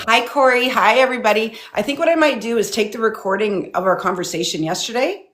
Hi, Corey. Hi, everybody. I think what I might do is take the recording of our conversation yesterday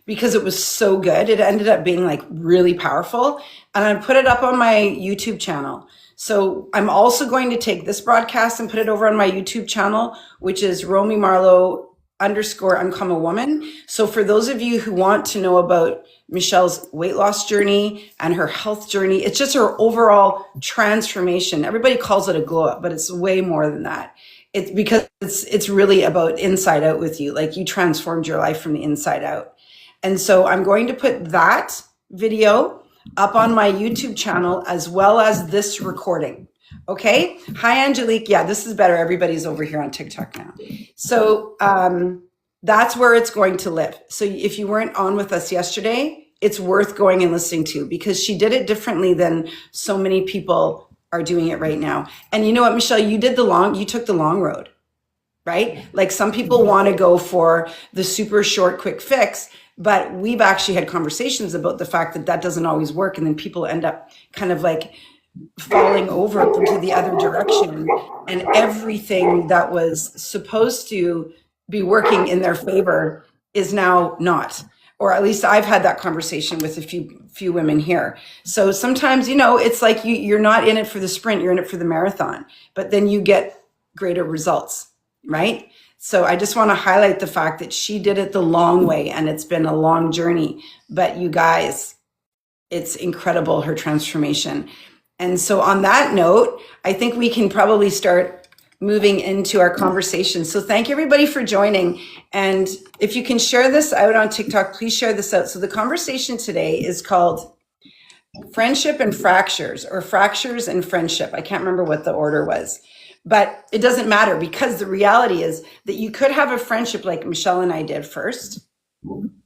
because it was so good. It ended up being like really powerful. And I put it up on my YouTube channel. So I'm also going to take this broadcast and put it over on my YouTube channel, which is Romy Marlowe _ uncommon woman. So for those of you who want to know about Michelle's weight loss journey and her health journey, it's just her overall transformation. Everybody calls it a glow up, but it's way more than that. It's because it's really about inside out with you. Like you transformed your life from the inside out. And so I'm going to put that video up on my YouTube channel as well as this recording. Okay. Hi, Angelique. Yeah, this is better. Everybody's over here on TikTok now. So that's where it's going to live. So if you weren't on with us yesterday, it's worth going and listening to because she did it differently than so many people are doing it right now. And you know what, Michelle, you took the long road, right? Like some people want to go for the super short, quick fix, but we've actually had conversations about the fact that that doesn't always work. And then people end up kind of like falling over into the other direction, and everything that was supposed to be working in their favor is now not. Or at least I've had that conversation with a few women here. So sometimes, it's like you're not in it for the sprint, you're in it for the marathon, but then you get greater results, right? So I just want to highlight the fact that she did it the long way, and it's been a long journey, but you guys, it's incredible, her transformation. And so on that note, I think we can probably start moving into our conversation. So thank everybody for joining. And if you can share this out on TikTok, please share this out. So the conversation today is called Friendship and Fractures, or Fractures and Friendship. I can't remember what the order was, but it doesn't matter because the reality is that you could have a friendship like Michelle and I did first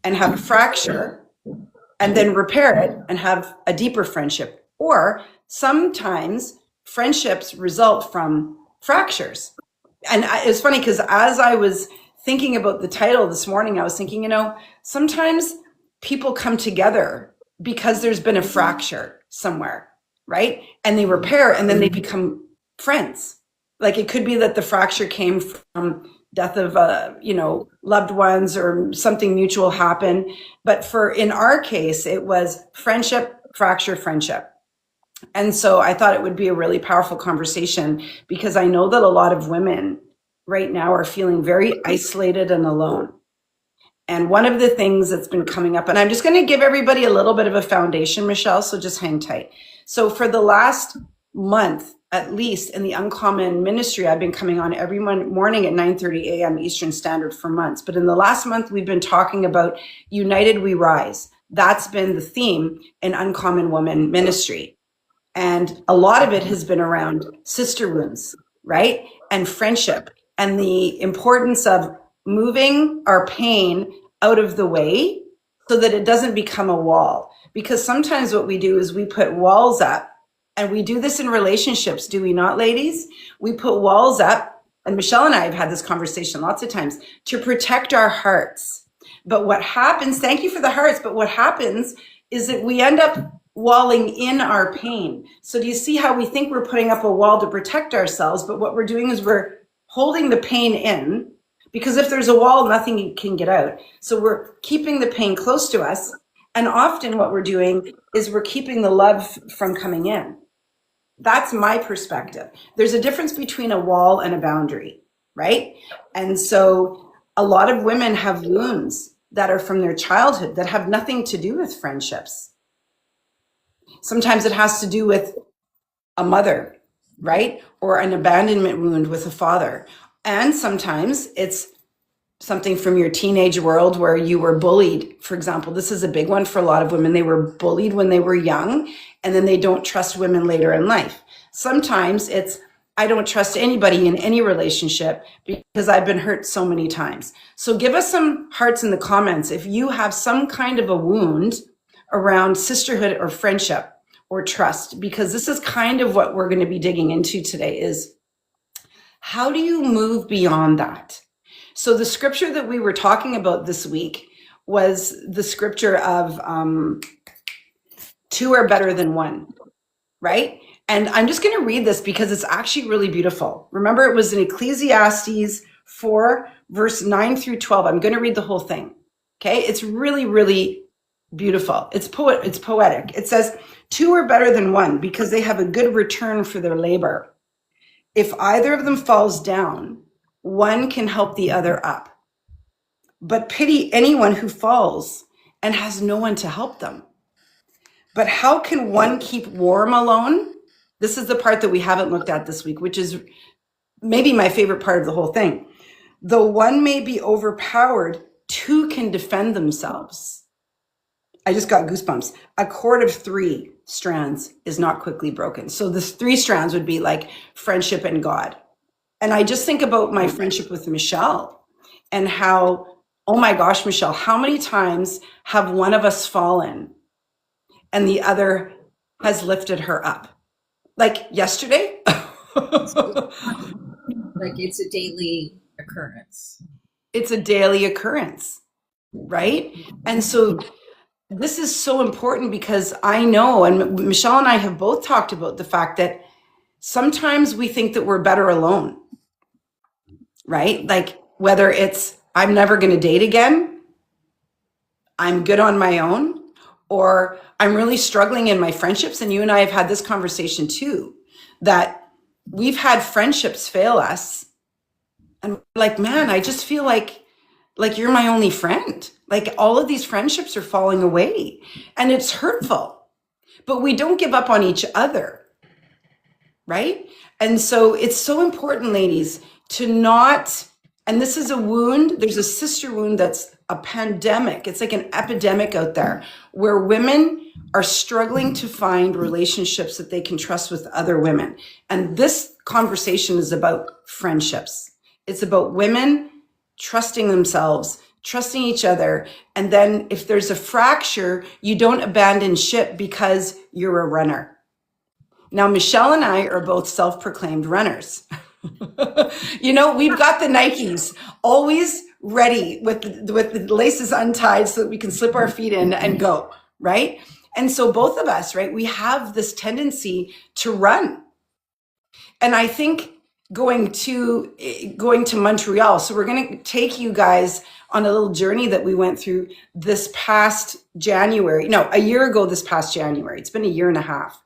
and have a fracture and then repair it and have a deeper friendship. Or sometimes friendships result from fractures. And it's funny because as I was thinking about the title this morning, I was thinking, sometimes people come together because there's been a fracture somewhere, right? And they repair and then they become friends. Like it could be that the fracture came from death of, loved ones or something mutual happened. But in our case, it was friendship, fracture, friendship. And so I thought it would be a really powerful conversation because I know that a lot of women right now are feeling very isolated and alone. And one of the things that's been coming up, and I'm just going to give everybody a little bit of a foundation, Michelle, so just hang tight. So for the last month, at least in the Uncommon Ministry, I've been coming on every morning at 9:30 a.m. Eastern Standard for months. But in the last month, we've been talking about United We Rise. That's been the theme in Uncommon Woman Ministry. And a lot of it has been around sister wounds, right? And friendship and the importance of moving our pain out of the way so that it doesn't become a wall. Because sometimes what we do is we put walls up, and we do this in relationships, do we not, ladies? We put walls up, and Michelle and I have had this conversation lots of times, to protect our hearts. But what happens, thank you for the hearts, but what happens is that we end up walling in our pain. So do you see how we think we're putting up a wall to protect ourselves, but what we're doing is we're holding the pain in, because if there's a wall, nothing can get out. So we're keeping the pain close to us, and often what we're doing is we're keeping the love from coming in. That's my perspective. There's a difference between a wall and a boundary, right? And so a lot of women have wounds that are from their childhood that have nothing to do with friendships. Sometimes it has to do with a mother, right? Or an abandonment wound with a father. And sometimes it's something from your teenage world where you were bullied. For example, this is a big one for a lot of women. They were bullied when they were young, and then they don't trust women later in life. Sometimes it's, I don't trust anybody in any relationship because I've been hurt so many times. So give us some hearts in the comments if you have some kind of a wound around sisterhood or friendship or trust, because this is kind of what we're going to be digging into today is how do you move beyond that? So the scripture that we were talking about this week was the scripture of two are better than one, right? And I'm just going to read this because it's actually really beautiful. Remember, it was in Ecclesiastes 4, verse 9 through 12. I'm going to read the whole thing. Okay. It's really, really beautiful. It's poetic. It says, two are better than one because they have a good return for their labor. If either of them falls down, one can help the other up. But pity anyone who falls and has no one to help them. But how can one keep warm alone? This is the part that we haven't looked at this week, which is maybe my favorite part of the whole thing. Though one may be overpowered, two can defend themselves. I just got goosebumps. A cord of 3 strands is not quickly broken. So the 3 strands would be like friendship and God. And I just think about my friendship with Michelle and how, oh my gosh, Michelle, how many times have one of us fallen and the other has lifted her up? Like yesterday? Like it's a daily occurrence. It's a daily occurrence, right? And so this is so important because I know, and Michelle and I have both talked about the fact that sometimes we think that we're better alone, right? Like whether it's, I'm never going to date again, I'm good on my own, or I'm really struggling in my friendships. And you and I have had this conversation too, that we've had friendships fail us. And like, man, I just feel like you're my only friend. Like all of these friendships are falling away and it's hurtful, but we don't give up on each other. Right. And so it's so important, ladies, to not, and this is a wound, there's a sister wound that's a pandemic. It's like an epidemic out there where women are struggling to find relationships that they can trust with other women. And this conversation is about friendships. It's about women trusting themselves, trusting each other. And then if there's a fracture, you don't abandon ship because you're a runner. Now, Michelle and I are both self-proclaimed runners. You know, we've got the Nikes always ready with the laces untied so that we can slip our feet in and go, right? And so both of us, right, we have this tendency to run. And I think going to Montreal, so we're going to take you guys on a little journey that we went through this past January. No, a year ago this past January. It's been a year and a half.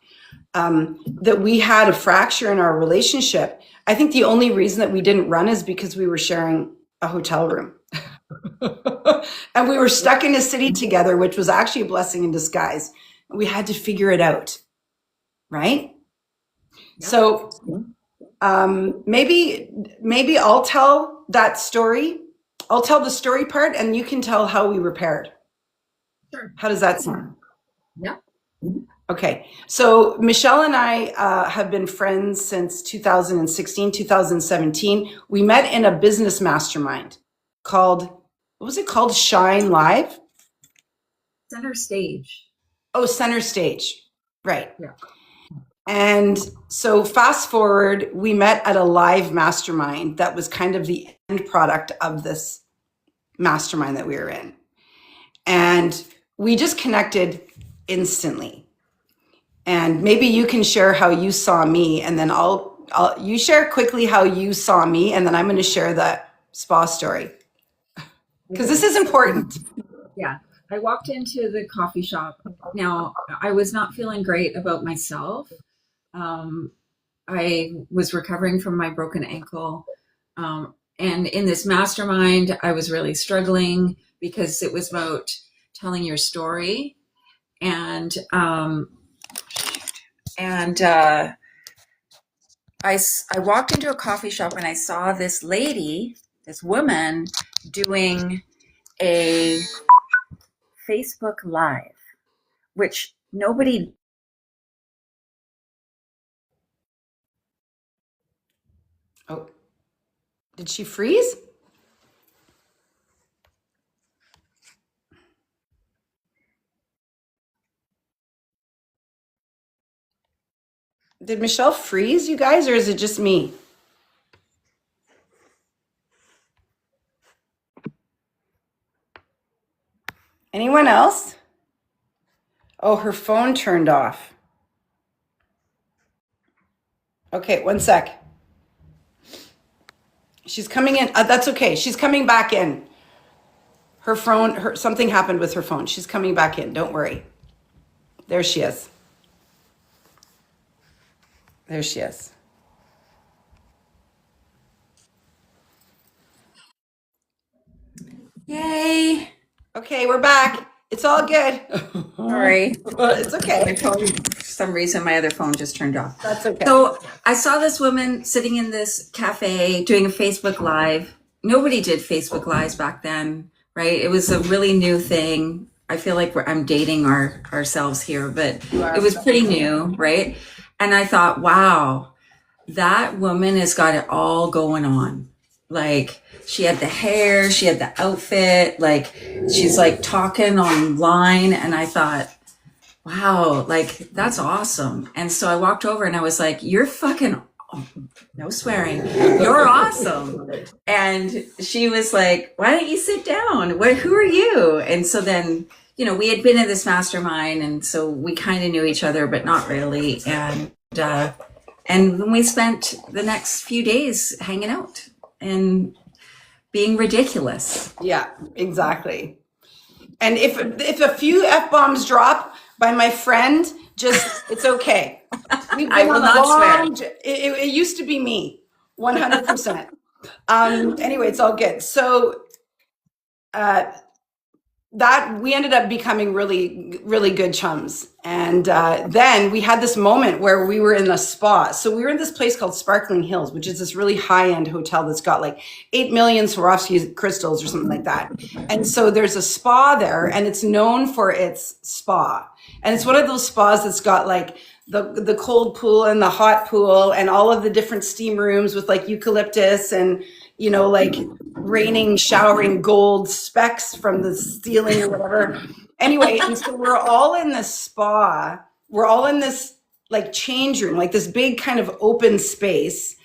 That we had a fracture in our relationship. I think the only reason that we didn't run is because we were sharing a hotel room. And we were stuck in a city together, which was actually a blessing in disguise. We had to figure it out, right? Yep. So maybe I'll tell that story. I'll tell the story part and you can tell how we repaired. Sure. How does that sound? Yeah. Okay, so Michelle and I have been friends since 2016, 2017. We met in a business mastermind called, what was it called? Shine Live? Center stage. Oh, Center Stage, right. Yeah. And so fast forward, we met at a live mastermind that was kind of the end product of this mastermind that we were in. And we just connected instantly. And maybe you can share how you saw me, and then you share quickly how you saw me, and then I'm going to share the spa story because this is important. Yeah. I walked into the coffee shop. Now, I was not feeling great about myself. I was recovering from my broken ankle. And in this mastermind, I was really struggling because it was about telling your story. And I walked into a coffee shop and I saw this lady, this woman, doing a Facebook Live, which nobody. Oh, did she freeze? Did Michelle freeze, you guys, or is it just me? Anyone else? Oh, her phone turned off. Okay, one sec. She's coming in. That's okay. She's coming back in. Her phone, something happened with her phone. She's coming back in. Don't worry. There she is. There she is. Yay. Okay, we're back. It's all good. Sorry. It's My okay. phone, for some reason, my other phone just turned off. That's okay. So I saw this woman sitting in this cafe doing a Facebook Live. Nobody did Facebook Lives back then, right? It was a really new thing. I feel like I'm dating ourselves here, but it was pretty new, right? And I thought, wow, that woman has got it all going on. Like, she had the hair, she had the outfit, like, she's like talking online. And I thought, wow, like, that's awesome. And so I walked over and I was like, you're fucking, oh, no swearing, you're awesome. And she was like, why don't you sit down? Who are you? And so then, you know, we had been in this mastermind, and so we kind of knew each other, but not really. And when we spent the next few days hanging out and being ridiculous. Yeah, exactly. And if a few F-bombs drop by my friend, just, it's okay. We've been I will on a not swear. it used to be me, 100%. Anyway, it's all good. So that we ended up becoming really, really good chums. And then we had this moment where we were in a spa. So we were in this place called Sparkling Hills, which is this really high-end hotel that's got like 8 million Swarovski crystals or something like that. And so there's a spa there, and it's known for its spa. And it's one of those spas that's got like the cold pool and the hot pool and all of the different steam rooms with like eucalyptus and, you know, like raining, showering gold specks from the ceiling or whatever. Anyway, and so we're all in this spa. We're all in this like change room, like this big kind of open space.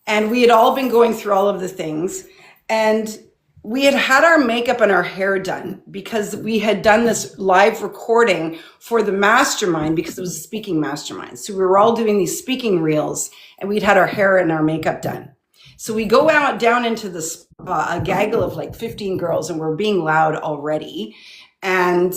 And we had all been going through all of the things. And we had our makeup and our hair done because we had done this live recording for the mastermind, because it was a speaking mastermind. So we were all doing these speaking reels, and we'd had our hair and our makeup done. So we go out down into the spa, a gaggle of like 15 girls, and we're being loud already. And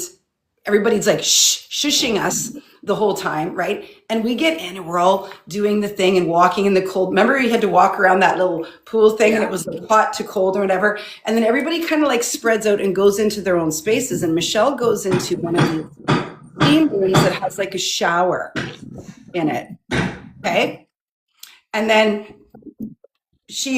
everybody's like shushing us the whole time, right? And we get in and we're all doing the thing and walking in the cold. Remember, we had to walk around that little pool thing, and it was like hot to cold or whatever. And then everybody kind of like spreads out and goes into their own spaces. And Michelle goes into one of these steam rooms that has like a shower in it. Okay. And then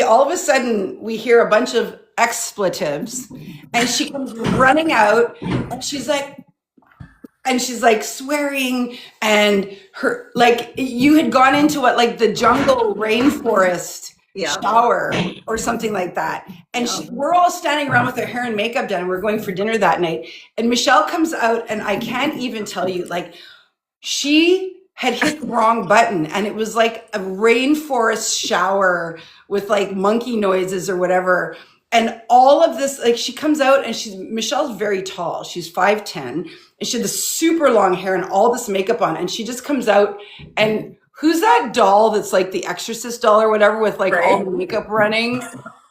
all of a sudden, we hear a bunch of expletives, and she comes running out, and she's like swearing, and her, like, you had gone into what, like the jungle rainforest shower or something like that. And we're all standing around with our hair and makeup done, and we're going for dinner that night. And Michelle comes out, and I can't even tell you, like, she had hit the wrong button, and it was like a rainforest shower with like monkey noises or whatever. And all of this, like, she comes out, and Michelle's very tall. She's 5'10", and she had this super long hair and all this makeup on. And she just comes out, and who's that doll that's like the Exorcist doll or whatever, with like all the makeup running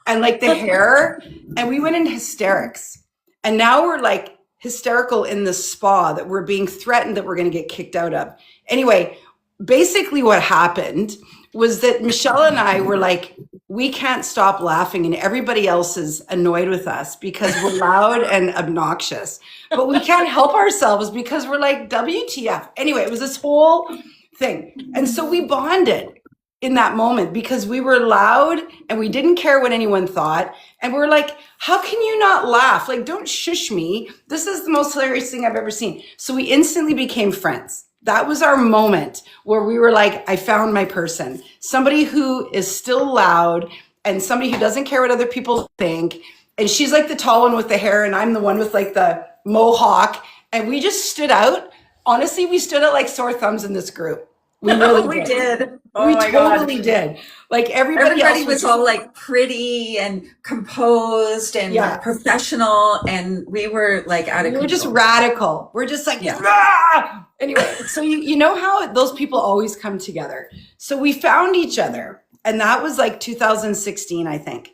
and like the hair? And we went into hysterics. And now we're like hysterical in the spa that we're being threatened that we're going to get kicked out of. Anyway, basically what happened was that Michelle and I were like, we can't stop laughing, and everybody else is annoyed with us because we're loud and obnoxious, but we can't help ourselves because we're like, WTF. Anyway, it was this whole thing. And so we bonded in that moment because we were loud and we didn't care what anyone thought. And we're like, how can you not laugh? Like, don't shush me. This is the most hilarious thing I've ever seen. So we instantly became friends. That was our moment where we were like, I found my person, somebody who is still loud and somebody who doesn't care what other people think. And she's like the tall one with the hair, and I'm the one with like the mohawk. And we just stood out. Honestly, we stood out like sore thumbs in this group. We really We did. did. Oh We my God. totally did. Like everybody Everybody else was all like pretty and composed and yeah. professional, and we were like out of We were just control. radical. We're just like, Yeah. "Ah!" Anyway, so you know how those people always come together. So we found each other, and that was like 2016, I think.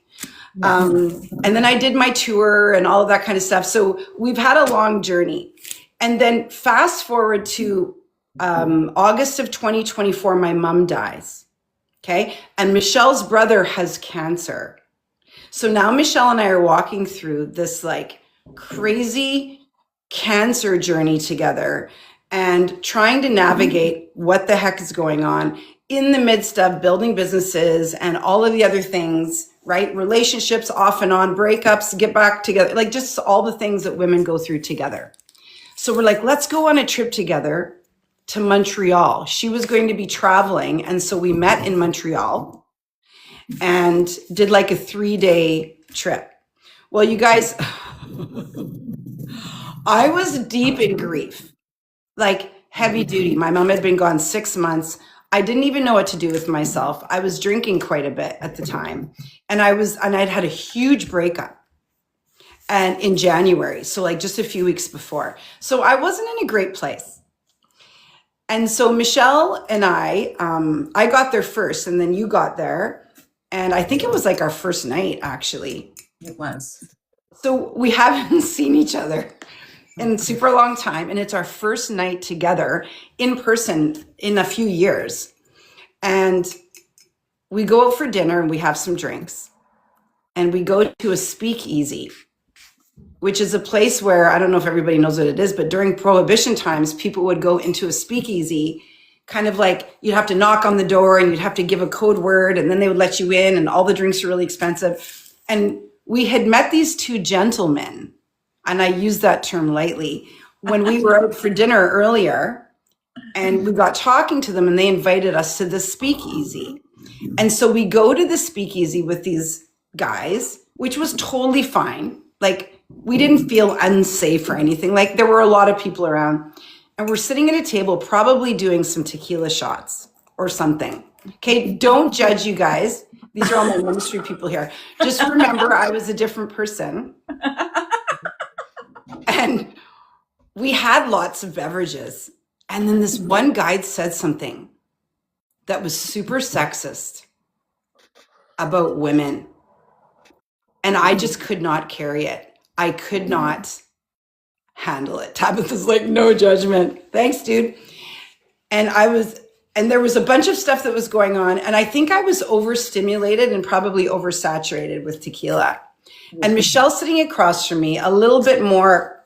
And then I did my tour and all of that kind of stuff. So we've had a long journey. And then fast forward to August of 2024, my mom dies. Okay. And Michelle's brother has cancer. So now Michelle and I are walking through this like crazy cancer journey together and trying to navigate what the heck is going on in the midst of building businesses and all of the other things, right? Relationships off and on, breakups, get back together, like just all the things that women go through together. So we're like, let's go on a trip together to Montreal. She was going to be traveling. And so we met in Montreal and did like a 3-day trip. Well, you guys, I was deep in grief, like heavy duty. My mom had been gone 6 months. I didn't even know what to do with myself. I was drinking quite a bit at the time. And I'd had a huge breakup and in January. So like just a few weeks before. So I wasn't in a great place. And so Michelle and I got there first and then you got there. And I think it was like our first night actually. It was. So we haven't seen each other in a super long time. And it's our first night together in person in a few years. And we go out for dinner and we have some drinks. And we go to a speakeasy, which is a place where, I don't know if everybody knows what it is, but during Prohibition times, people would go into a speakeasy, kind of like you'd have to knock on the door and you'd have to give a code word and then they would let you in and all the drinks are really expensive. And we had met these two gentlemen, and I use that term lightly, when we were out for dinner earlier, and we got talking to them and they invited us to the speakeasy. And so we go to the speakeasy with these guys, which was totally fine. Like we didn't feel unsafe or anything. Like there were a lot of people around and we're sitting at a table, probably doing some tequila shots or something. Okay. Don't judge, you guys. These are all my ministry people here. Just remember I was a different person. And we had lots of beverages. And then this one guy said something that was super sexist about women. And I just could not carry it. I could not handle it. Tabitha's like, no judgment. Thanks, dude. And there was a bunch of stuff that was going on. And I think I was overstimulated and probably oversaturated with tequila. And Michelle sitting across from me, a little bit more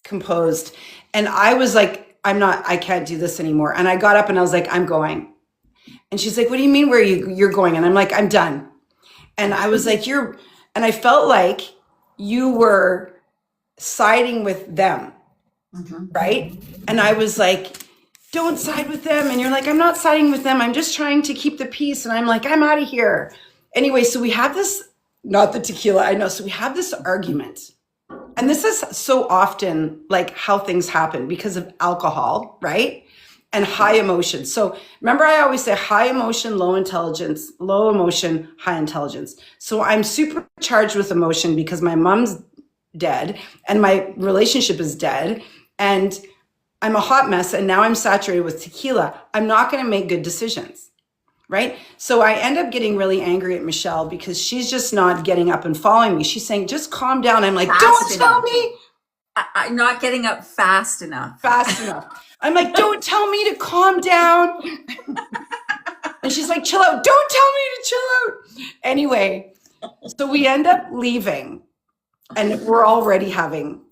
composed. And I was like, I can't do this anymore. And I got up and I was like, I'm going. And she's like, what do you mean you're going? And I'm like, I'm done. And I was like, and I felt like you were siding with them, right? And I was like, don't side with them. And you're like, I'm not siding with them. I'm just trying to keep the peace. And I'm like, I'm out of here. Anyway, so we have this, not the tequila, I know. So we have this argument. And this is so often like how things happen because of alcohol, right? And high emotion. So remember, I always say high emotion, low intelligence, low emotion, high intelligence. So I'm super charged with emotion because my mom's dead and my relationship is dead and I'm a hot mess and now I'm saturated with tequila. I'm not going to make good decisions, right? So I end up getting really angry at Michelle because she's just not getting up and following me. She's saying, just calm down. I'm like, don't tell me. I'm not getting up fast enough. Fast enough. I'm like, don't tell me to calm down. And she's like, chill out. Don't tell me to chill out. Anyway, so we end up leaving and we're already having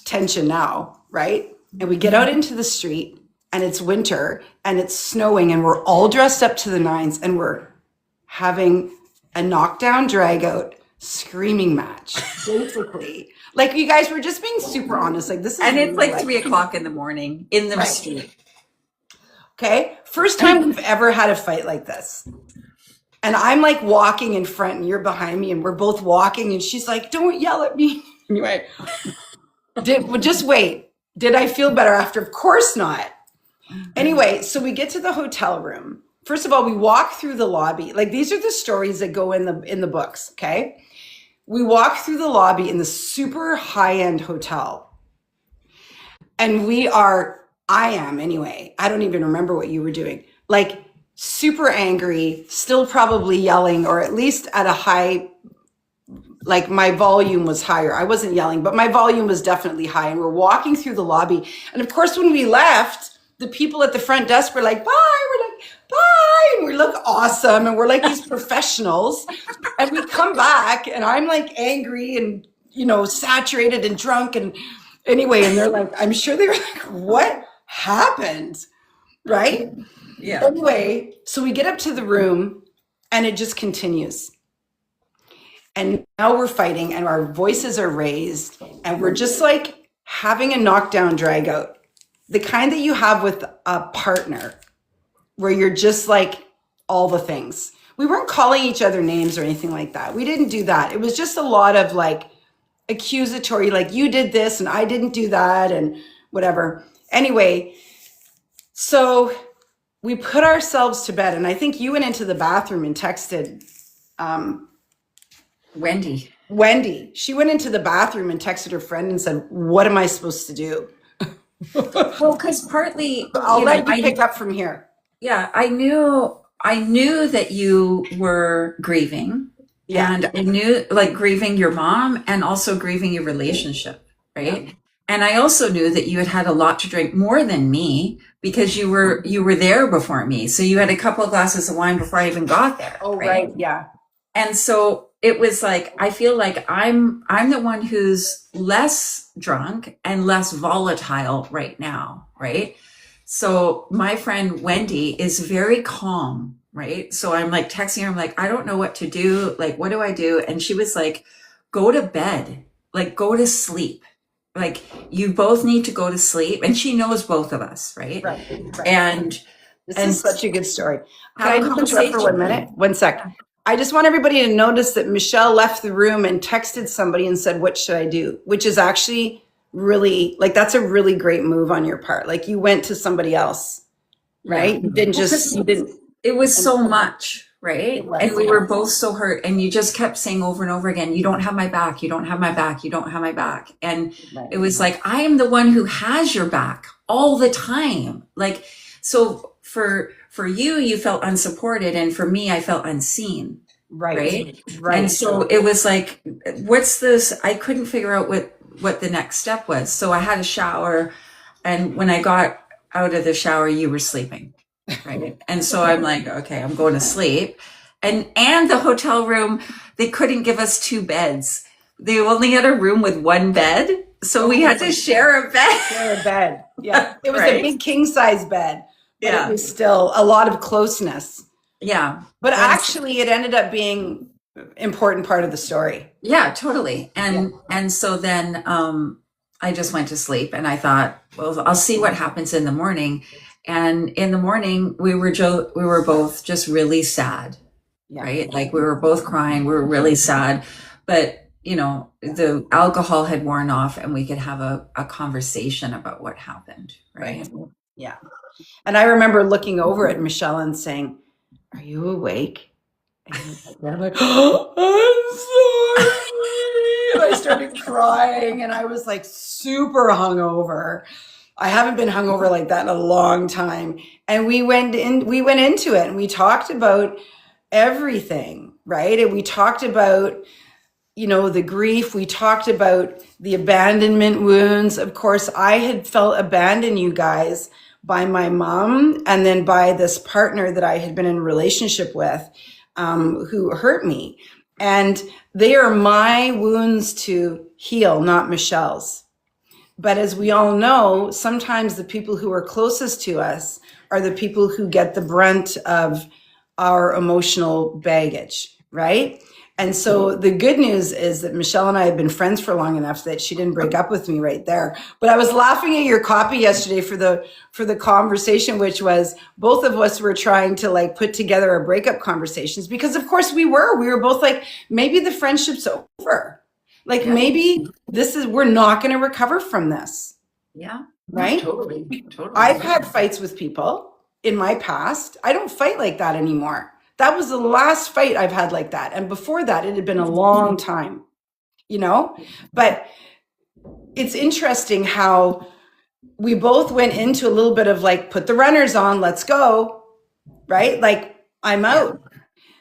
tension now, right? And we get out into the street and it's winter and it's snowing and we're all dressed up to the nines and we're having a knockdown, drag out, screaming match, basically. Like you guys were just being super honest. Like this is, and it's like 3:00 in the morning in the street. Okay. First time we've ever had a fight like this. And I'm like walking in front and you're behind me and we're both walking and she's like, don't yell at me. Anyway, just wait. Did I feel better after? Of course not. Anyway, so we get to the hotel room. First of all, we walk through the lobby. Like these are the stories that go in the books, okay? We walk through the lobby in the super high-end hotel. And I am anyway. I don't even remember what you were doing. Like super angry, still probably yelling, or at least at a high, like my volume was higher. I wasn't yelling, but my volume was definitely high. And we're walking through the lobby. And of course, when we left, the people at the front desk were like, bye. We're like, bye. And we look awesome. And we're like these professionals. And we come back and I'm like angry and, saturated and drunk. And anyway, and they're like, I'm sure they were like, what happened? Right? Yeah. Anyway, so we get up to the room and it just continues. And now we're fighting and our voices are raised and we're just like having a knockdown drag out. The kind that you have with a partner where you're just like all the things. We weren't calling each other names or anything like that. We didn't do that. It was just a lot of like accusatory, like you did this and I didn't do that and whatever. Anyway, so we put ourselves to bed and I think you went into the bathroom and texted Wendy. She went into the bathroom and texted her friend and said, what am I supposed to do? Well, because partly I'll let you pick up from here. Yeah, I knew that you were grieving. Yeah. And I knew like grieving your mom and also grieving your relationship, right? Yeah. And I also knew that you had had a lot to drink, more than me, because you were there before me. So you had a couple of glasses of wine before I even got there. Oh, right. Yeah. And so it was like, I feel like I'm the one who's less drunk and less volatile right now, right? So my friend Wendy is very calm, right? So I'm like texting her, I'm like, I don't know what to do. Like, what do I do? And she was like, go to bed, like go to sleep. Like you both need to go to sleep. And she knows both of us, right? Right. And this is such a good story. Can have I a just interrupt for 1 minute? 1 sec. I just want everybody to notice that Michelle left the room and texted somebody and said, what should I do? Which is actually really, like, that's a really great move on your part. Like you went to somebody else, right? Yeah. You didn't. It was so much, right? And we were both so hurt. And you just kept saying over and over again, you don't have my back. You don't have my back. You don't have my back. And it was like, I am the one who has your back all the time. Like, so for you, you felt unsupported. And for me, I felt unseen. Right. And so it was like, what's this? I couldn't figure out what the next step was. So I had a shower. And when I got out of the shower, you were sleeping. Right. And so I'm like, okay, I'm going to sleep. And the hotel room, they couldn't give us 2 beds. They only had a room with 1 bed. So we had to share a bed. Yeah. It was a big king size bed. But it was still a lot of closeness. Yeah. But actually it ended up being an important part of the story. Yeah, totally. And so then I just went to sleep and I thought, well, I'll see what happens in the morning. And in the morning we were both just really sad. Yeah. Right? Like we were both crying. We were really sad. But the alcohol had worn off and we could have a conversation about what happened. Right. Yeah. And I remember looking over at Michelle and saying, are you awake? And I'm like, oh, I'm sorry. And I started crying and I was like super hungover. I haven't been hungover like that in a long time. And we went into it and we talked about everything, right? And we talked about, the grief. We talked about the abandonment wounds. Of course, I had felt abandoned, you guys, by my mom and then by this partner that I had been in a relationship with, who hurt me. And they are my wounds to heal, not Michelle's. But as we all know, sometimes the people who are closest to us are the people who get the brunt of our emotional baggage, right? And so the good news is that Michelle and I have been friends for long enough that she didn't break up with me right there. But I was laughing at your copy yesterday for the conversation, which was both of us were trying to like put together our breakup conversations because of course we were both like, maybe the friendship's over. Like maybe we're not going to recover from this. Yeah. No, right? totally, totally. I've had fights with people in my past. I don't fight like that anymore. That was the last fight I've had like that. And before that, it had been a long time, you know? But it's interesting how we both went into a little bit of like, put the runners on, let's go, right? Like, I'm out.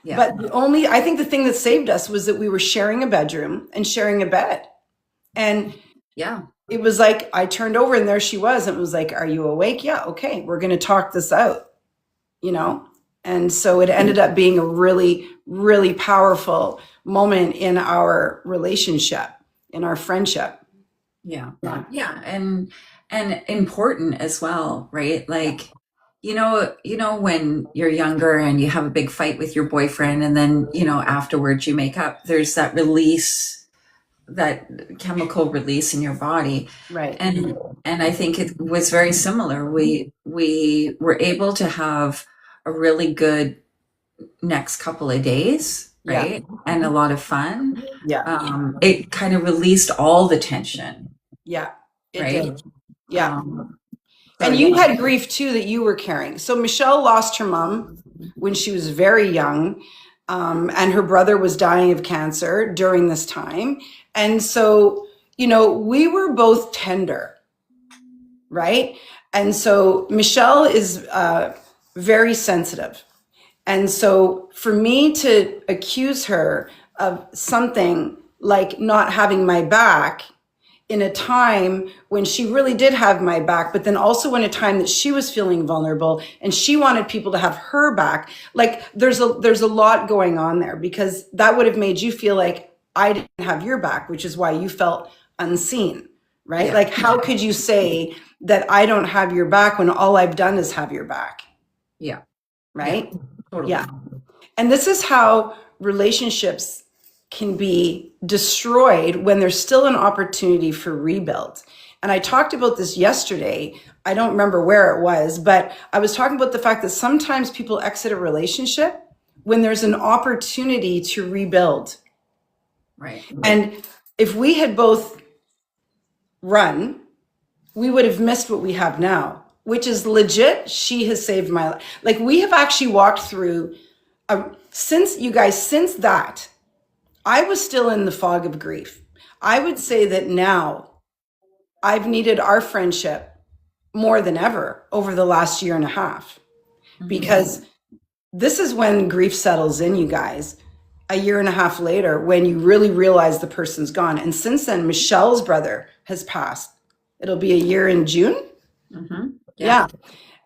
Yeah. But I think the thing that saved us was that we were sharing a bedroom and sharing a bed. And Yeah. it was like, I turned over and there she was. And it was like, are you awake? Yeah. Okay. We're going to talk this out, you know? And so it ended up being a really, really powerful moment in our relationship, in our friendship. Yeah. Yeah. And important as well, right? Like, when you're younger and you have a big fight with your boyfriend and then, afterwards you make up, there's that release, that chemical release in your body. Right. And I think it was very similar. We were able to have a really good next couple of days, Yeah. right? And a lot of fun. Yeah. It kind of released all the tension, Yeah. It right? did. Yeah. So And you yeah. had grief too that you were carrying. So Michelle lost her mom when she was very young, and her brother was dying of cancer during this time. And so, we were both tender, right? And so Michelle is very sensitive. And so for me to accuse her of something like not having my back in a time when she really did have my back, but then also in a time that she was feeling vulnerable and she wanted people to have her back. Like there's a lot going on there, because that would have made you feel like I didn't have your back, which is why you felt unseen, right? Yeah. Like how could you say that I don't have your back when all I've done is have your back? Yeah. Right? Yeah. Totally. Yeah. And this is how relationships can be destroyed when there's still an opportunity for rebuild. And I talked about this yesterday. I don't remember where it was, but I was talking about the fact that sometimes people exit a relationship when there's an opportunity to rebuild. Right. And if we had both run, we would have missed what we have now, which is legit. She has saved my life. Like we have actually walked through since that, I was still in the fog of grief. I would say that now I've needed our friendship more than ever over the last year and a half, because this is when grief settles in, you guys, a year and a half later, when you really realize the person's gone. And since then, Michelle's brother has passed. It'll be a year in June. Mm-hmm. Yeah.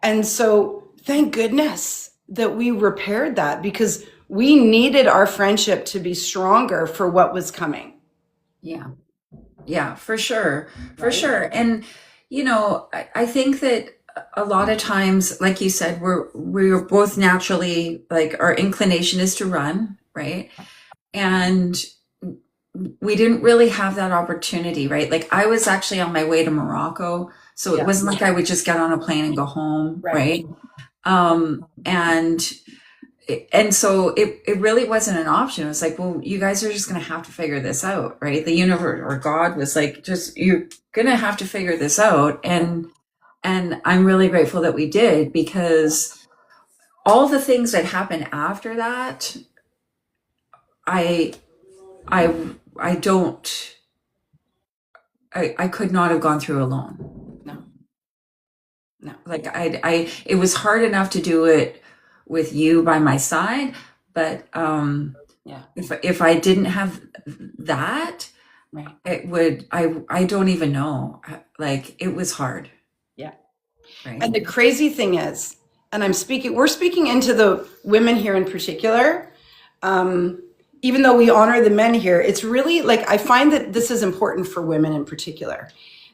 And so thank goodness that we repaired that, because we needed our friendship to be stronger for what was coming. Yeah. Yeah, for sure. For sure. And, I think that a lot of times, like you said, we're both naturally, like our inclination is to run, right? And we didn't really have that opportunity, right? Like I was actually on my way to Morocco. So it wasn't like I would just get on a plane and go home, right? And so it really wasn't an option. It was like, well, you guys are just going to have to figure this out, right? The universe or God was like, you're going to have to figure this out. And I'm really grateful that we did, because all the things that happened after that, I could not have gone through alone. No. Like it was hard enough to do it with you by my side, but if I didn't have that, it would, I don't even know. Like it was hard. Yeah. Right. And the crazy thing is, and we're speaking into the women here in particular. Even though we honor the men here, it's really like, I find that this is important for women in particular,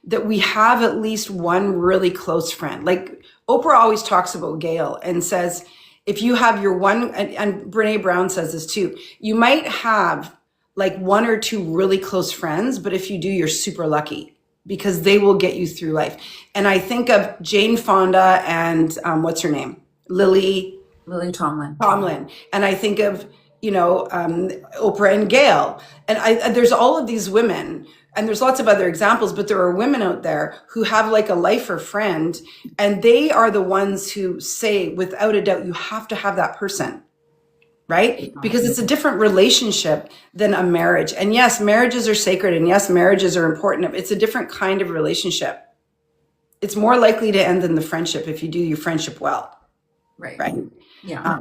that we have at least one really close friend. Like Oprah always talks about Gail and says, if you have your one, and Brene Brown says this too, you might have like one or two really close friends, but if you do, you're super lucky, because they will get you through life. And I think of Jane Fonda and what's her name? Lily Tomlin. And I think of Oprah and Gail. And there's all of these women, and there's lots of other examples, but there are women out there who have like a lifer friend, and they are the ones who say, without a doubt, you have to have that person, right? Because it's a different relationship than a marriage. And yes, marriages are sacred, and yes, marriages are important. It's a different kind of relationship. It's more likely to end than the friendship if you do your friendship well, Right. right? Yeah.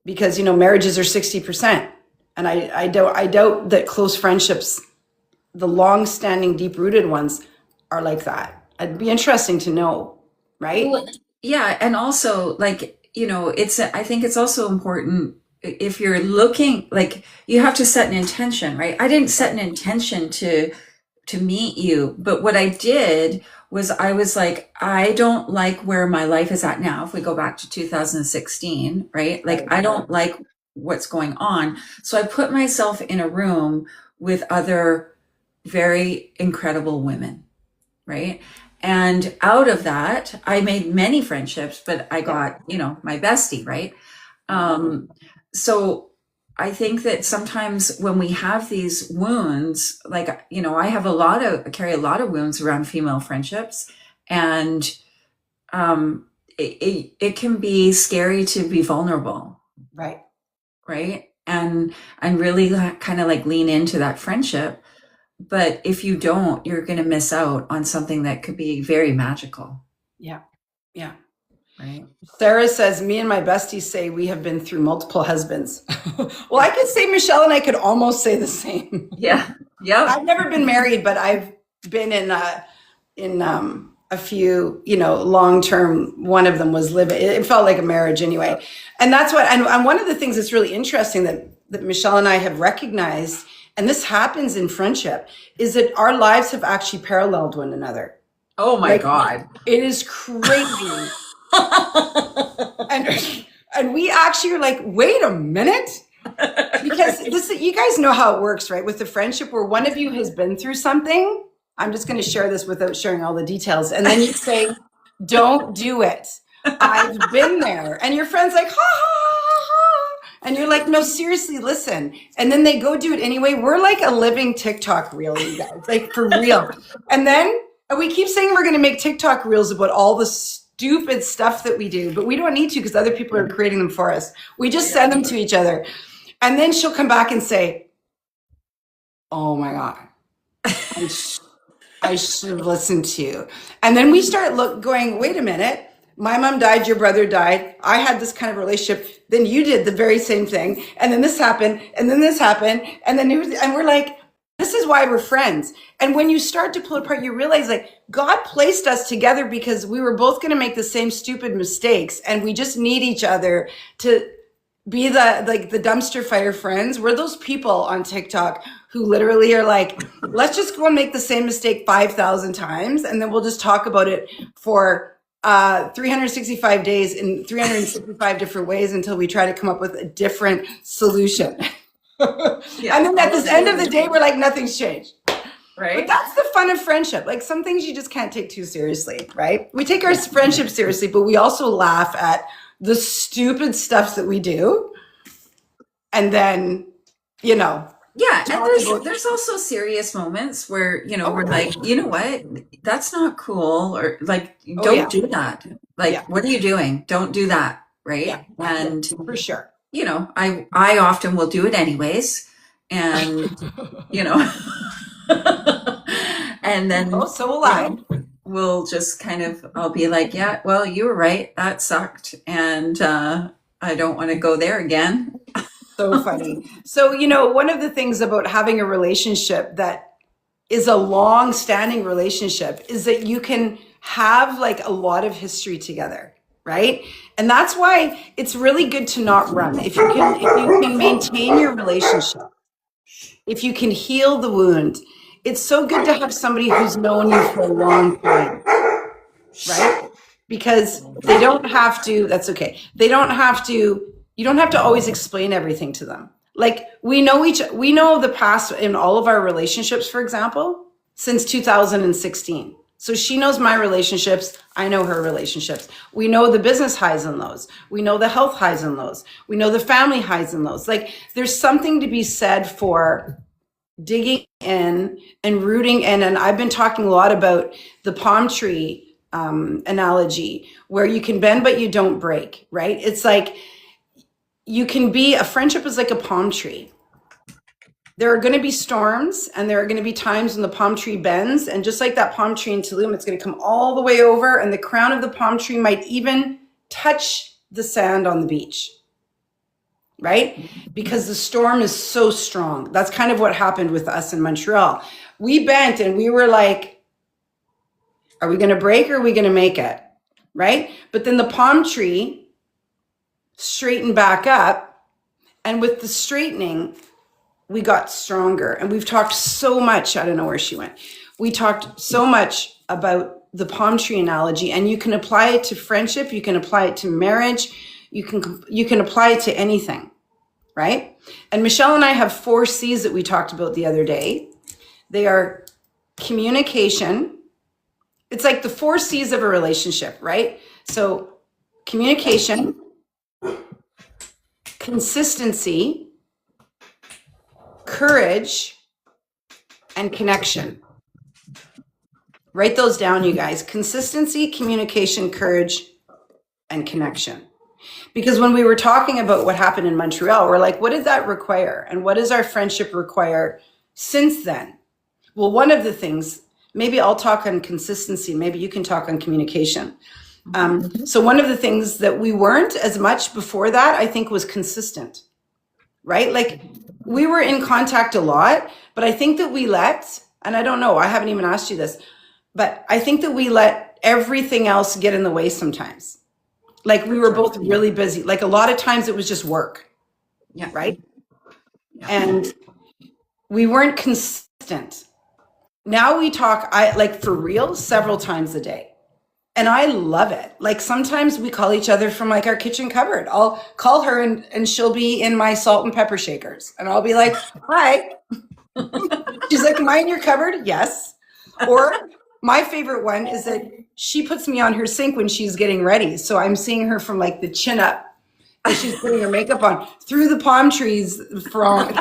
Because marriages are 60%, and I doubt that close friendships, the long-standing, deep-rooted ones, are like that. It'd be interesting to know, right? Well, yeah, and also like, I think it's also important if you're looking, like you have to set an intention, right? I didn't set an intention to meet you, but what I did was I was like, I don't like where my life is at now. If we go back to 2016, right? Like I don't like what's going on. So I put myself in a room with other very incredible women, right? And out of that, I made many friendships, but I got, my bestie, right? So I think that sometimes when we have these wounds, like, I carry a lot of wounds around female friendships, and it can be scary to be vulnerable. Right. Right. And really kind of like lean into that friendship. But if you don't, you're going to miss out on something that could be very magical. Yeah. Yeah. Right. Sarah says, me and my besties say we have been through multiple husbands. Well, I could say Michelle and I could almost say the same. Yeah. Yeah. I've never been married, but I've been in a few, long-term. One of them was living. It felt like a marriage anyway. And that's what, and one of the things that's really interesting that Michelle and I have recognized, and this happens in friendship, is that our lives have actually paralleled one another. Oh my God. It is crazy. and we actually are like, wait a minute. Because you guys know how it works, right? With the friendship where one of you has been through something. I'm just going to share this without sharing all the details. And then you say, don't do it. I've been there. And your friend's like, ha, ha, ha, ha. And you're like, no, seriously, listen. And then they go do it anyway. We're like a living TikTok reel, you guys, like for real. And we keep saying we're going to make TikTok reels about all the stupid stuff that we do, but we don't need to because other people are creating them for us. We just send them to each other. And then she'll come back and say, oh my God, I should have listened to you. And then we start going, wait a minute. My mom died, your brother died. I had this kind of relationship. Then you did the very same thing. And then this happened. And then this happened. And then and we're like, this is why we're friends. And when you start to pull it apart, you realize like God placed us together because we were both going to make the same stupid mistakes. And we just need each other to be the dumpster fire friends. We're those people on TikTok who literally are like, let's just go and make the same mistake 5,000 times. And then we'll just talk about it for 365 days in 365 different ways until we try to come up with a different solution. Yeah, and then at the end of the day, we're like, nothing's changed. Right. But that's the fun of friendship. Like some things you just can't take too seriously, right? We take our friendship seriously, but we also laugh at the stupid stuff that we do. And then, yeah, and there's also serious moments where, we're like, you know what? That's not cool. Or like, don't do that. Like, what are you doing? Don't do that. Right. Yeah. And for sure. I often will do it anyways. And, and then so will I. We'll just I'll be like, yeah, well, you were right. That sucked. And I don't want to go there again. So funny. So, one of the things about having a relationship that is a long-standing relationship is that you can have like a lot of history together, right? And that's why it's really good to not run. If you can maintain your relationship, if you can heal the wound, it's so good to have somebody who's known you for a long time, right? Because they don't have to, that's okay. You don't have to always explain everything to them. Like we know the past in all of our relationships, for example, since 2016. So she knows my relationships. I know her relationships. We know the business highs and lows. We know the health highs and lows. We know the family highs and lows. Like there's something to be said for digging in and rooting in. And I've been talking a lot about the palm tree analogy, where you can bend, but you don't break, right? It's like a friendship is like a palm tree. There are going to be storms and there are going to be times when the palm tree bends. And just like that palm tree in Tulum, it's going to come all the way over and the crown of the palm tree might even touch the sand on the beach, right? Because the storm is so strong. That's kind of what happened with us in Montreal. We bent and we were like, are we going to break or are we going to make it? Right? But then the palm tree straightened back up. And with the straightening, we got stronger. And we've talked so much. I don't know where she went. We talked so much about the palm tree analogy, and you can apply it to friendship. You can apply it to marriage. You can apply it to anything, right? And Michelle and I have 4 C's that we talked about the other day. They are communication. It's like the 4 C's of a relationship, right? So communication, consistency, courage, and connection. Write those down, you guys. Consistency, communication, courage, and connection. Because when we were talking about what happened in Montreal, we're like, what did that require? And what does our friendship require since then? Well, one of the things, maybe I'll talk on consistency, maybe you can talk on communication. So one of the things that we weren't as much before that, I think, was consistent, right? Like we were in contact a lot, but I think that we let, and I don't know, I haven't even asked you this, but I think that we let everything else get in the way sometimes. Like we were both really busy. Like a lot of times it was just work, Yeah. right? Yeah. And we weren't consistent. Now we talk, like for real, several times a day. And I love it. Like sometimes we call each other from like our kitchen cupboard. I'll call her and she'll be in my salt and pepper shakers. And I'll be like, hi. She's like, am I in your cupboard? Yes. Or my favorite one is that she puts me on her sink when she's getting ready. So I'm seeing her from like the chin up as she's putting her makeup on through the palm trees from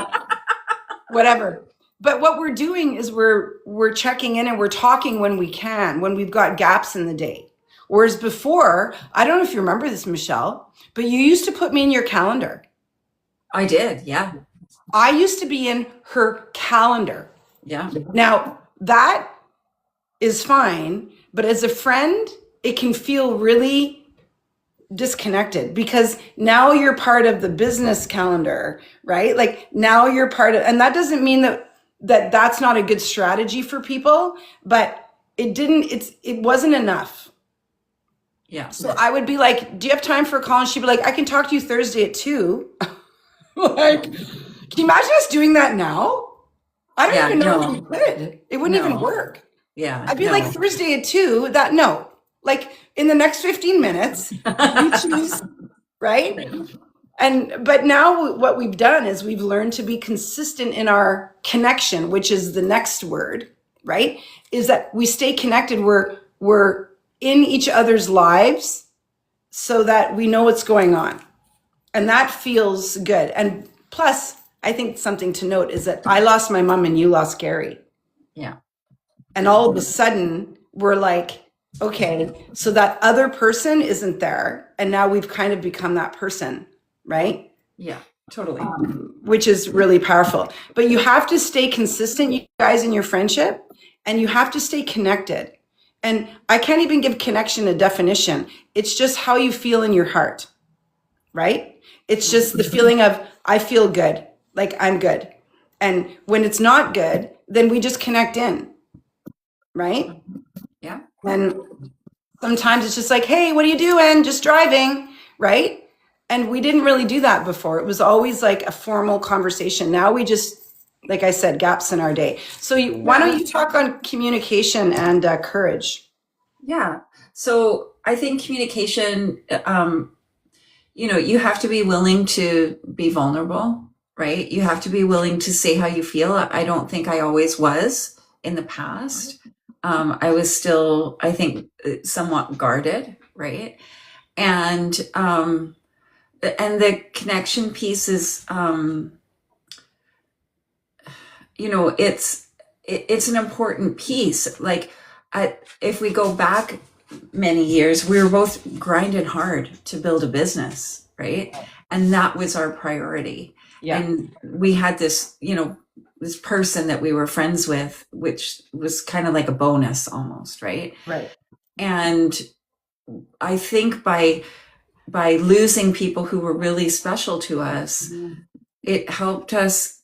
whatever. But what we're doing is we're checking in and we're talking when we can, when we've got gaps in the day. Whereas before, I don't know if you remember this, Michelle, but you used to put me in your calendar. I did, yeah. I used to be in her calendar. Yeah. Now, that is fine, but as a friend, it can feel really disconnected because now you're part of the business calendar, right? Like now you're part of, and that doesn't mean that's not a good strategy for people, but it wasn't enough. Yeah. So I would be like, do you have time for a call? And she'd be like, I can talk to you Thursday at 2. Like, can you imagine us doing that now? I don't even know if we could. It wouldn't even work. Yeah. I'd be like, Thursday at 2, like in the next 15 minutes, you choose, right? But now what we've done is we've learned to be consistent in our connection, which is the next word, right? Is that we stay connected. We're in each other's lives so that we know what's going on. And that feels good. And plus, I think something to note is that I lost my mom and you lost Gary. Yeah. And all of a sudden we're like, okay, so that other person isn't there. And now we've kind of become that person, right? Yeah, totally. Which is really powerful. But you have to stay consistent, you guys, in your friendship, and you have to stay connected. And I can't even give connection a definition. It's just how you feel in your heart, right? It's just the feeling of, I feel good, like I'm good. And when it's not good, then we just connect in, right? Yeah. And sometimes it's just like, hey, what are you doing? Just driving, right? And we didn't really do that before. It was always like a formal conversation. Now we just, like I said, gaps in our day. So why don't you talk on communication and courage? Yeah. So I think communication, you have to be willing to be vulnerable, right? You have to be willing to say how you feel. I don't think I always was in the past. I was still, I think, somewhat guarded, right? And the connection piece is, it's an important piece. Like, if we go back many years, we were both grinding hard to build a business, right? And that was our priority. Yeah. And we had this, this person that we were friends with, which was kind of like a bonus almost, right? Right. And I think by losing people who were really special to us, it helped us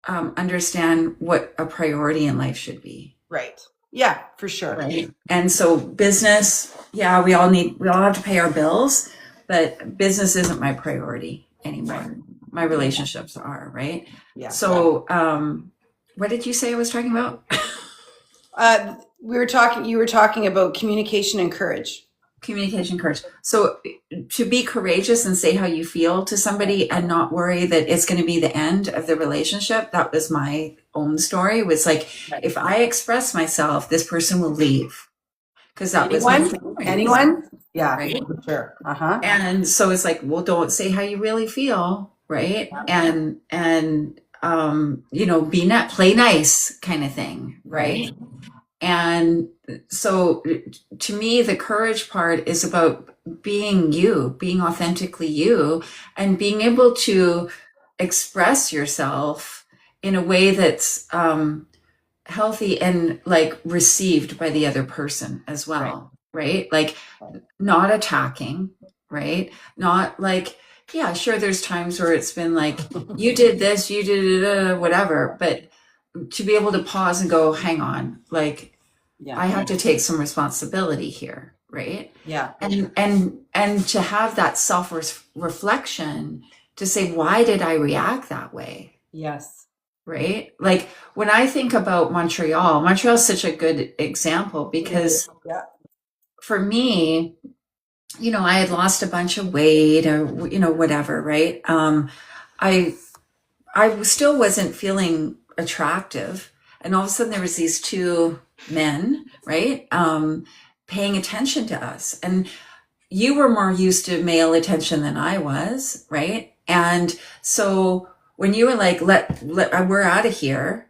understand what a priority in life should be. Right. Yeah, for sure. Right. And so business, yeah, we all have to pay our bills, but business isn't my priority anymore. Right. My relationships are, right? Yeah. So, what did you say I was talking about? You were talking about communication and courage. Communication, courage. So to be courageous and say how you feel to somebody and not worry that it's going to be the end of the relationship. That was my own story. It was like, if I express myself, this person will leave. Because that anyone? Yeah, right? For sure. Uh-huh. And so it's like, well, don't say how you really feel, right? And play nice kind of thing, right? And so to me, the courage part is about being you, being authentically you, and being able to express yourself in a way that's healthy and like received by the other person as well, right? Like not attacking, right? Not like, yeah, sure, there's times where it's been like, you did this, you did it, whatever, but to be able to pause and go, hang on, like, I have to take some responsibility here, right? Yeah. And to have that self-reflection to say, why did I react that way? Yes. Right? Like when I think about Montreal is such a good example because for me, I had lost a bunch of weight or, whatever, right? I still wasn't feeling attractive. And all of a sudden there was these two men, right? Paying attention to us. And you were more used to male attention than I was, right? And so when you were like, we're out of here,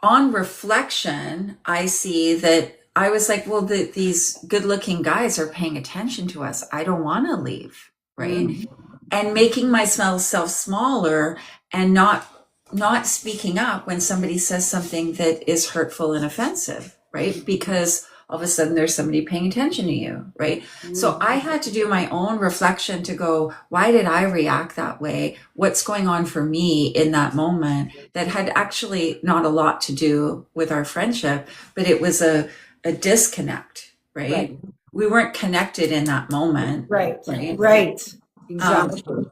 on reflection, I see that I was like, well, these good looking guys are paying attention to us. I don't want to leave, right? And making myself smaller and not speaking up when somebody says something that is hurtful and offensive, right? Because all of a sudden there's somebody paying attention to you, right? So I had to do my own reflection to go, why did I react that way? What's going on for me in that moment that had actually not a lot to do with our friendship, but it was a disconnect, right? We weren't connected in that moment. Right. Exactly.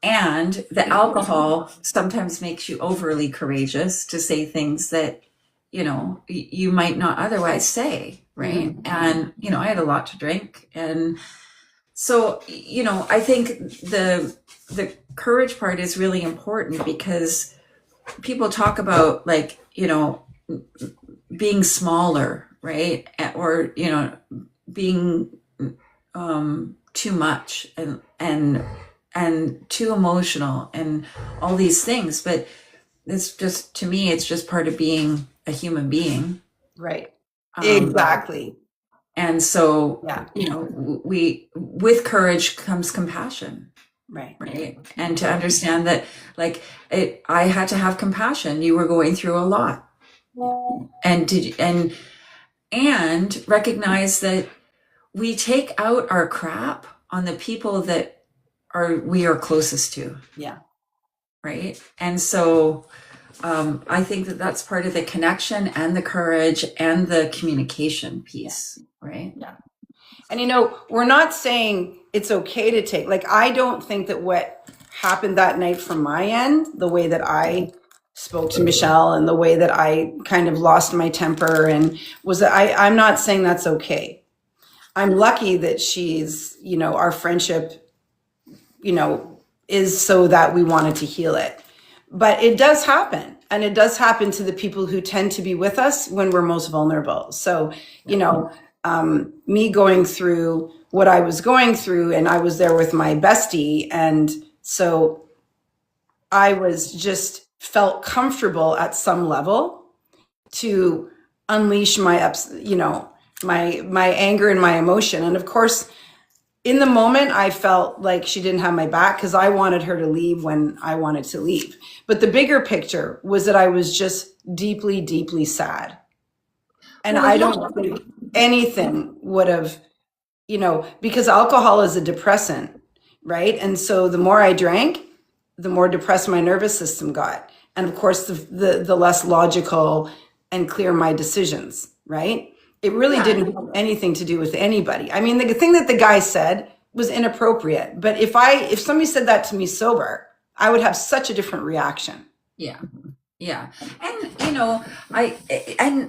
And the alcohol sometimes makes you overly courageous to say things that, you might not otherwise say, right? And, I had a lot to drink. And so, I think the courage part is really important because people talk about like, being smaller, right? Or, being too much and too emotional and all these things, but it's just, to me, it's just part of being a human being. Right. Exactly. And so, with courage comes compassion. Right. And to understand that, like, I had to have compassion. You were going through a lot. And recognize that we take out our crap on the people that we are closest to. Yeah. Right. And so I think that that's part of the connection and the courage and the communication piece. Right. Yeah. And, we're not saying it's okay to take, like, I don't think that what happened that night from my end, the way that I spoke to Michelle and the way that I kind of lost my temper and I'm not saying that's okay. I'm lucky that she's, our friendship, is so that we wanted to heal it. But it does happen. And it does happen to the people who tend to be with us when we're most vulnerable. So, me going through what I was going through, and I was there with my bestie. And so I was just felt comfortable at some level to unleash my anger and my emotion. And of course, in the moment, I felt like she didn't have my back because I wanted her to leave when I wanted to leave. But the bigger picture was that I was just deeply, deeply sad. And I don't think anything would have, because alcohol is a depressant, right? And so the more I drank, the more depressed my nervous system got. And of course, the less logical and clear my decisions, right? It really didn't have anything to do with anybody. I mean, the thing that the guy said was inappropriate. But if somebody said that to me sober, I would have such a different reaction. Yeah. Yeah. And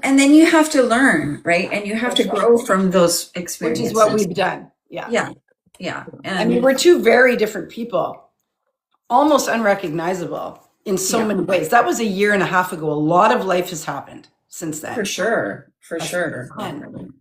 and then you have to learn, right? And you have to grow from those experiences. Which is what we've done. Yeah. Yeah. Yeah. And I mean, we're two very different people, almost unrecognizable in so many ways. That was a year and a half ago. A lot of life has happened since then. For sure.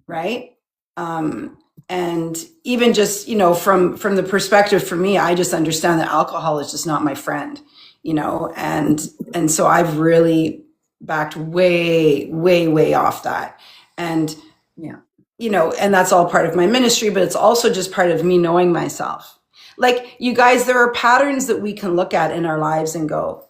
Right? And even just, from the perspective for me, I just understand that alcohol is just not my friend, and so I've really backed way, way, way off that. And, and that's all part of my ministry, but it's also just part of me knowing myself. Like, you guys, there are patterns that we can look at in our lives and go,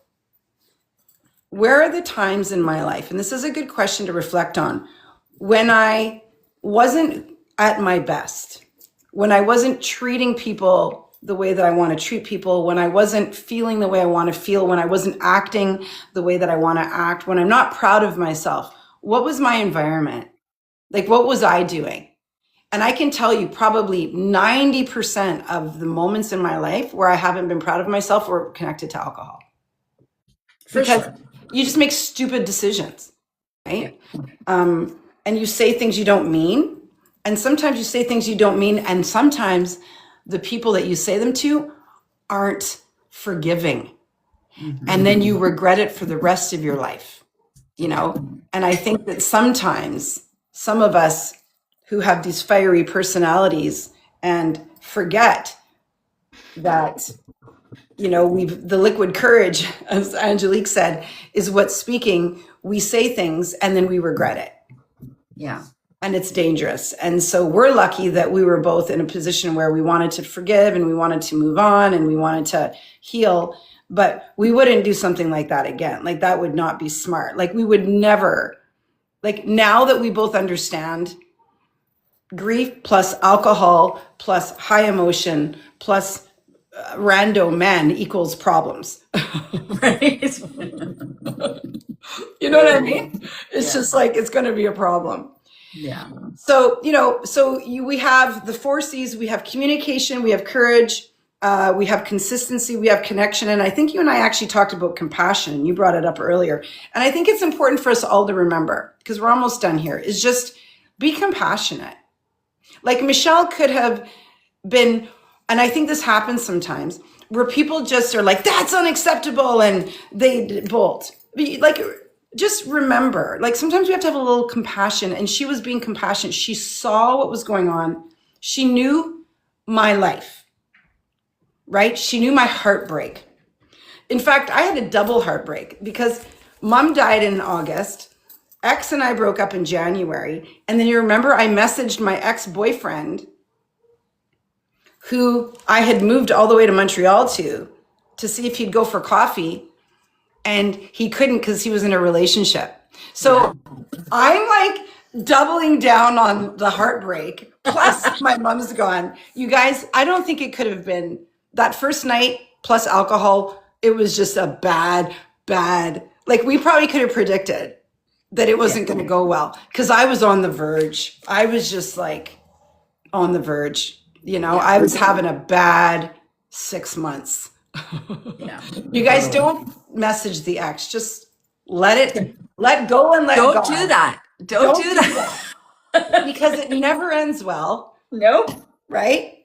where are the times in my life? And this is a good question to reflect on. When I wasn't at my best, when I wasn't treating people the way that I want to treat people, when I wasn't feeling the way I want to feel, when I wasn't acting the way that I want to act, when I'm not proud of myself, what was my environment? Like, what was I doing? And I can tell you probably 90% of the moments in my life where I haven't been proud of myself were connected to alcohol. Because you just make stupid decisions, right? And you say things you don't mean. And sometimes you say things you don't mean. And sometimes the people that you say them to aren't forgiving. Mm-hmm. And then you regret it for the rest of your life, And I think that sometimes some of us who have these fiery personalities and forget that, the liquid courage, as Angelique said, is what's speaking. We say things and then we regret it. Yeah. And it's dangerous. And so we're lucky that we were both in a position where we wanted to forgive and we wanted to move on and we wanted to heal, but we wouldn't do something like that again. Like, that would not be smart. Like, we would never, like, now that we both understand grief plus alcohol plus high emotion plus rando men equals problems. Right? You know what I mean? It's just like, it's going to be a problem. Yeah. So, we have the 4 C's. We have communication, we have courage, we have consistency, we have connection. And I think you and I actually talked about compassion. You brought it up earlier. And I think it's important for us all to remember, because we're almost done here, is just be compassionate. Like, Michelle could have been, and I think this happens sometimes, where people just are like, that's unacceptable, and they bolt. Like, just remember, like, sometimes we have to have a little compassion, and she was being compassionate. She saw what was going on. She knew my life, right? She knew my heartbreak. In fact, I had a double heartbreak because Mom died in August. Ex and I broke up in January. And then you remember I messaged my ex-boyfriend, who I had moved all the way to Montreal to see if he'd go for coffee. And he couldn't because he was in a relationship. So I'm like doubling down on the heartbreak. Plus my mom's gone. You guys, I don't think it could have been that first night plus alcohol. It was just a bad, like, we probably could have predicted that it wasn't going to go well, because I was on the verge. I was just like on the verge, I was having a bad 6 months. You guys don't message the ex. Just let go and let go. Don't do that. Don't do that. Because it never ends well. Nope. Right?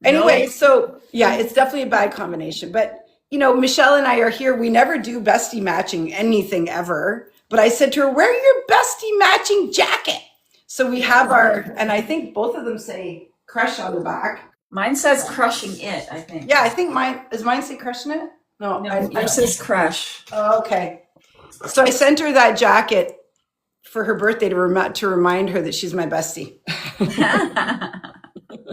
Anyway, so yeah, it's definitely a bad combination. But, Michelle and I are here. We never do bestie matching anything ever. But I said to her, wear your bestie matching jacket. So we have and I think both of them say crush on the back. Mine says crushing it, I think. Yeah, I think mine say crushing it? No, yours says crush. Oh, okay. So I sent her that jacket for her birthday to remind her that she's my bestie.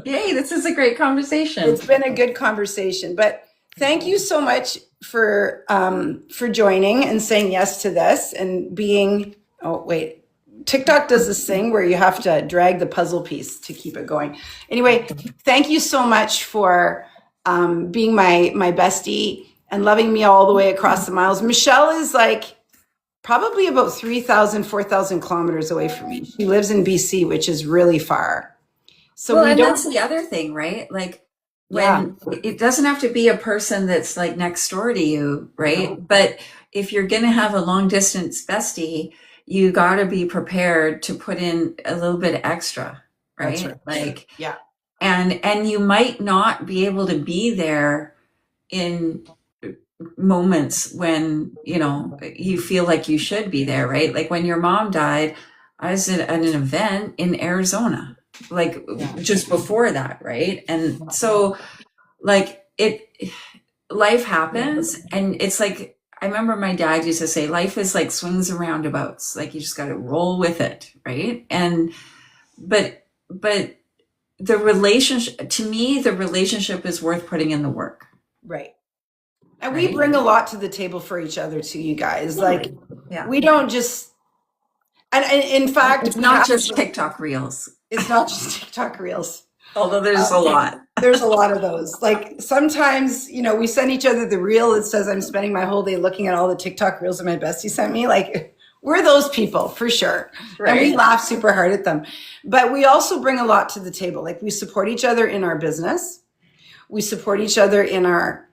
Yay, this is a great conversation. It's been a good conversation, but thank you so much for joining and saying yes to this and being, oh, wait. TikTok does this thing where you have to drag the puzzle piece to keep it going. Anyway, thank you so much for being my bestie and loving me all the way across the miles. Michelle is like probably about 3,000, 4,000 kilometers away from me. She lives in BC, which is really far. So that's the other thing, right? Like when it doesn't have to be a person that's like next door to you, right? But if you're going to have a long distance bestie, you got to be prepared to put in a little bit extra, right? That's right. Like, yeah. And you might not be able to be there in moments when, you feel like you should be there, right? Like when your mom died, I was at an event in Arizona, like just before that, right? And so like life happens, and it's like, I remember my dad used to say, life is like swings and roundabouts. Like you just got to roll with it. Right. But the relationship, to me, the relationship is worth putting in the work. Right. And we bring a lot to the table for each other too, you guys. Like we don't just, and in fact, it's not just TikTok reels. It's not just TikTok reels. Although there's a lot. There's a lot of those. Like sometimes, we send each other the reel that says I'm spending my whole day looking at all the TikTok reels that my bestie sent me. Like we're those people for sure. Right. And we laugh super hard at them. But we also bring a lot to the table. Like we support each other in our business. We support each other in our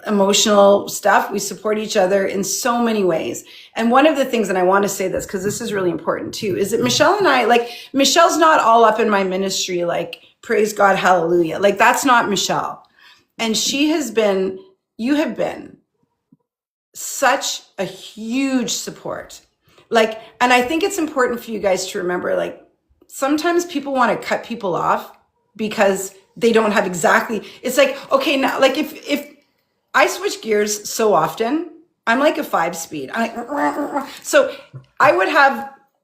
emotional stuff. We support each other in so many ways. And one of the things, and I want to say this because this is really important too, is that Michelle and I, like Michelle's not all up in my ministry, like praise God, hallelujah. Like that's not Michelle. And you have been such a huge support. Like, and I think it's important for you guys to remember, like sometimes people want to cut people off because they don't have it's like, okay, now, like if I switch gears so often, I'm like a 5-speed. So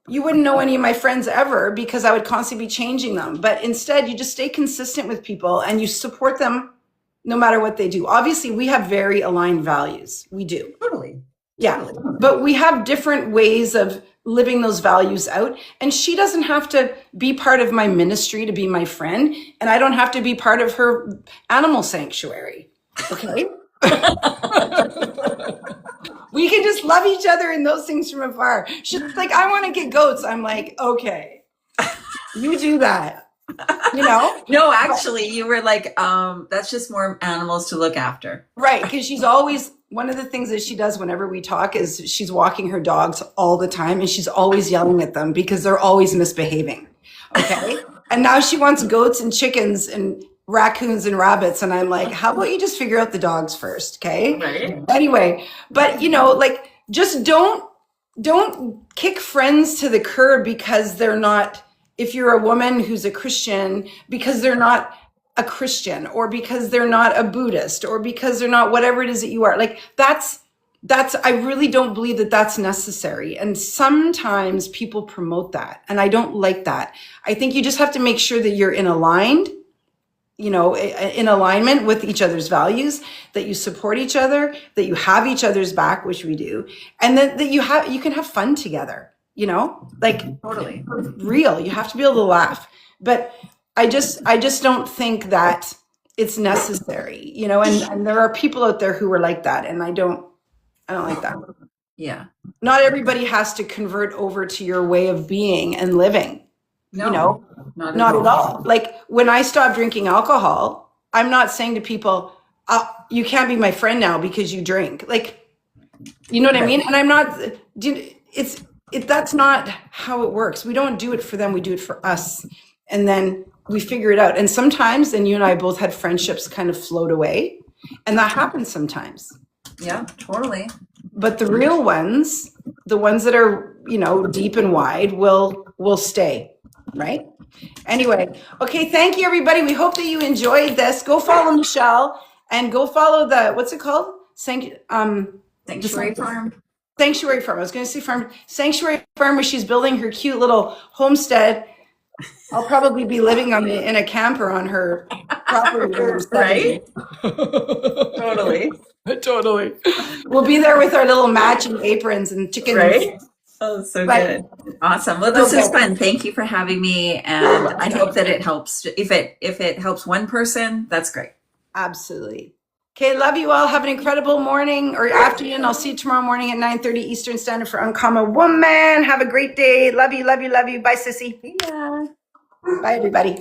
you wouldn't know any of my friends ever because I would constantly be changing them. But instead, you just stay consistent with people and you support them no matter what they do. Obviously, we have very aligned values. We do. Totally. Yeah. But we have different ways of living those values out. And she doesn't have to be part of my ministry to be my friend. And I don't have to be part of her animal sanctuary. Okay. We can just love each other in those things from afar. She's like, I want to get goats. I'm like, okay, you do that. No, actually, you were like, that's just more animals to look after. Right. Because she's always, one of the things that she does whenever we talk is she's walking her dogs all the time and she's always yelling at them because they're always misbehaving. Okay. And now she wants goats and chickens and raccoons and rabbits. And I'm like, how about you just figure out the dogs first? Okay. Right. Anyway, but like just don't kick friends to the curb because they're not, if you're a woman who's a Christian, because they're not a Christian or because they're not a Buddhist or because they're not whatever it is that you are. Like that's, I really don't believe that that's necessary. And sometimes people promote that. And I don't like that. I think you just have to make sure that you're in alignment with each other's values, that you support each other, that you have each other's back, which we do. And that you can have fun together, like totally real, you have to be able to laugh. But I just don't think that it's necessary, and there are people out there who are like that. And I don't like that. Yeah. Not everybody has to convert over to your way of being and living. No, not at all. Like when I stop drinking alcohol, I'm not saying to people, you can't be my friend now because you drink. Like, you know what I mean? And I'm not, that's not how it works. We don't do it for them. We do it for us. And then we figure it out. And sometimes, and you and I both had friendships kind of float away And that happens sometimes. Yeah, totally. But the real ones, the ones that are, deep and wide will stay, right? Anyway, okay, thank you everybody. We hope that you enjoyed this. Go follow Michelle and go follow what's it called? Sanctuary Farm. Sanctuary Farm. I was going to say farm. Sanctuary Farm, where she's building her cute little homestead. I'll probably be living in a camper on her property. Right? Totally. Totally. We'll be there with our little matching aprons and chickens. Right? Oh, so good. Awesome. Well, this is fun. Thank you for having me. And I hope that it helps. If it helps one person, that's great. Absolutely. Okay, love you all. Have an incredible morning or afternoon. I'll see you tomorrow morning at 9:30 Eastern Standard for Uncommon Woman. Have a great day. Love you, love you, love you. Bye, sissy. Yeah. Bye, everybody.